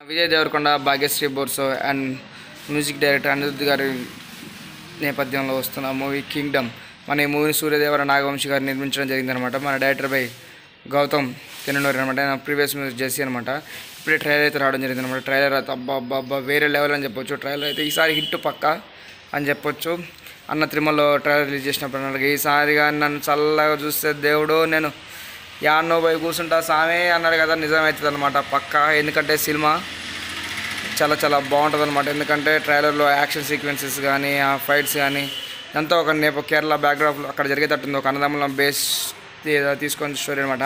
Vijay Devarakonda, Bhagyashri Borse and music director Anirudh గారి నేపథ్యంలో వస్తున్న మూవీ కింగ్డమ్. మన ఈ మూవీని సూర్యదేవర నాగవంశి గారు నిర్మించడం జరిగిందనమాట. మన డైరెక్టర్ బై గౌతమ్ తిన్నూరి అనమాట. ప్రీవియస్ మ్యూజిక్ చేసి అనమాట. ఇప్పుడే ట్రైలర్ అయితే రావడం జరిగింది అనమాట. ట్రైలర్ అయితే అబ్బా వేరే లెవెల్ అని చెప్పొచ్చు. ట్రైలర్ అయితే ఈసారి హిట్ పక్కా అని చెప్పొచ్చు. అన్న తిరుమలలో ట్రైలర్ రిలీజ్ చేసినప్పుడు అన్నాడు, ఈసారిగా నన్ను చల్లగా చూస్తే దేవుడు నేను యాన్నో పోయి కూర్చుంటా సామే అన్నాడు కదా. నిజమవుతుంది అనమాట పక్కా. ఎందుకంటే సినిమా చాలా చాలా బాగుంటుంది అనమాట. ఎందుకంటే ట్రైలర్లో యాక్షన్ సీక్వెన్సెస్ కానీ ఆ ఫైట్స్ కానీ ఎంతో ఒక కేరళ బ్యాక్డ్రాప్లో అక్కడ జరిగేటట్టుంది. ఒక అన్నదమ్ముల బేస్ తీసుకొని స్టోరీ అనమాట.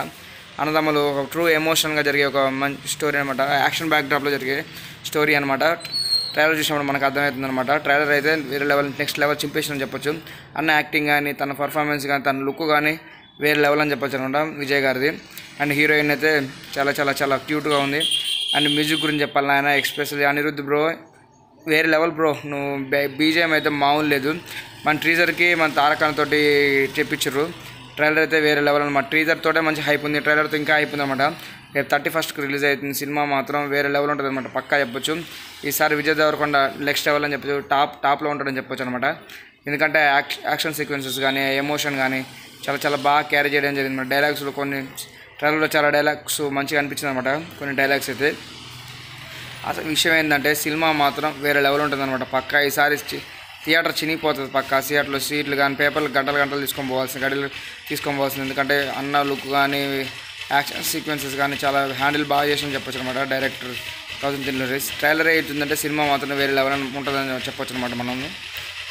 అన్నదమ్ములు ఒక ట్రూ ఎమోషన్గా జరిగే ఒక మంచి స్టోరీ అనమాట. యాక్షన్ బ్యాక్డ్రాప్లో జరిగే స్టోరీ అనమాట. ట్రైలర్ చూసినప్పుడు మనకు అర్థమవుతుంది అనమాట. ట్రైలర్ అయితే వేరే లెవెల్, నెక్స్ట్ లెవెల్ చింపేసిన చెప్పొచ్చు. అన్న యాక్టింగ్ కానీ తన పర్ఫార్మెన్స్ కానీ తన లుక్ కానీ వేరే లెవెల్ అని చెప్పొచ్చు అనమాట విజయ్ గారిది. అండ్ హీరోయిన్ అయితే చాలా చాలా చాలా క్యూట్గా ఉంది. అండ్ మ్యూజిక్ గురించి చెప్పాలి ఆయన, ఎక్స్పెషల్లీ అనిరుద్ధ్ బ్రో వేరే లెవెల్ బ్రో. నువ్వు బీజేఎం అయితే మామూలు లేదు. మన ట్రీజర్కి మన తారకాన్ తోటి చెప్పించారు. ట్రైలర్ అయితే వేరే లెవెల్ అనమాట. ట్రీజర్ తోటే మంచి హైప్ ఉంది, ట్రైలర్తో ఇంకా హైప్ ఉంది అనమాట. రేపు 31st రిలీజ్ అవుతుంది. సినిమా మాత్రం వేరే లెవెల్ ఉంటుంది అనమాట పక్కా చెప్పొచ్చు. ఈసారి విజయ్ దేవరకొండ నెక్స్ట్ లెవెల్ అని చెప్పొచ్చు. టాప్లో ఉంటాడని చెప్పొచ్చు అనమాట. ఎందుకంటే యాక్షన్ సీక్వెన్సెస్ కానీ ఎమోషన్ కానీ చాలా చాలా బాగా క్యారీ చేయడం జరిగింది అనమాట. డైలాగ్స్లో కొన్ని ట్రైలర్లో చాలా డైలాగ్స్ మంచిగా అనిపించింది అనమాట. కొన్ని డైలాగ్స్ అయితే అసలు విషయం ఏంటంటే సినిమా మాత్రం వేరే లెవెల్ ఉంటుంది అనమాట పక్కా. ఈసారి థియేటర్ చినిగిపోతుంది పక్కా. థియేటర్లో సీట్లు కానీ పేపర్లు గంటలు తీసుకొని పోవాల్సింది. ఎందుకంటే అన్న లుక్ కానీ యాక్షన్ సీక్వెన్సెస్ కానీ చాలా హ్యాండిల్ బాగా చేసి చెప్పొచ్చు అనమాట డైరెక్టర్ గౌతమ్ తిన్నూరి. ట్రైలర్ అవుతుందంటే సినిమా మాత్రం వేరే లెవెల్ ఉంటుందని చెప్పొచ్చు అనమాట మనం.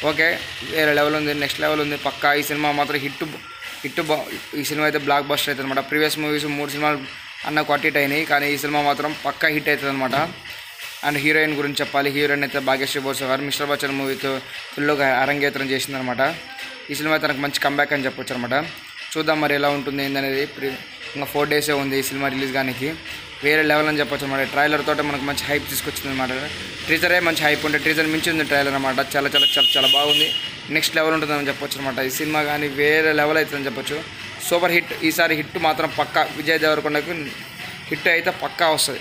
ఓకే, వేరే లెవెల్ ఉంది, నెక్స్ట్ లెవెల్ ఉంది పక్కా. ఈ సినిమా మాత్రం హిట్ ఈ సినిమా అయితే బ్లాక్ బస్టర్ అవుతుంది అనమాట. ప్రీవియస్ మూవీస్ 3 సినిమాలు అన్నకు అటు హిట్ అయినాయి, కానీ ఈ సినిమా మాత్రం పక్కా హిట్ అవుతుంది అనమాట. అండ్ హీరోయిన్ గురించి చెప్పాలి. హీరోయిన్ అయితే భాగ్యశ్రీ బోర్సో గారు మిస్టర్ బచ్చన్ మూవీతో ఫుల్గా అరంగేత్రం చేసిందనమాట. ఈ సినిమా తనకు మంచి కంబ్యాక్ అని చెప్పొచ్చు అనమాట. చూద్దాం మరి ఎలా ఉంటుంది ఏందనేది. ఇంకా 4 డేసే ఉంది ఈ సినిమా రిలీజ్ కానీ. వేరే లెవెల్ అని చెప్పొచ్చు అనమాట. ట్రైలర్ తోట మనకు మంచి హైప్ తీసుకొచ్చింది అనమాట. ట్రీజరే మంచి హైప్ ఉంటే ట్రీజర్ మించి ఉంది ట్రైలర్ అనమాట. చాలా చాలా చాలా చాలా బాగుంది. నెక్స్ట్ లెవెల్ ఉంటుందని చెప్పొచ్చు అనమాట. ఈ సినిమా కానీ వేరే లెవెల్ అవుతుందని చెప్పొచ్చు. Super hit. ఈసారి హిట్ మాత్రం పక్కా. విజయ్ దేవరకొండకు హిట్ అయితే పక్కా వస్తుంది.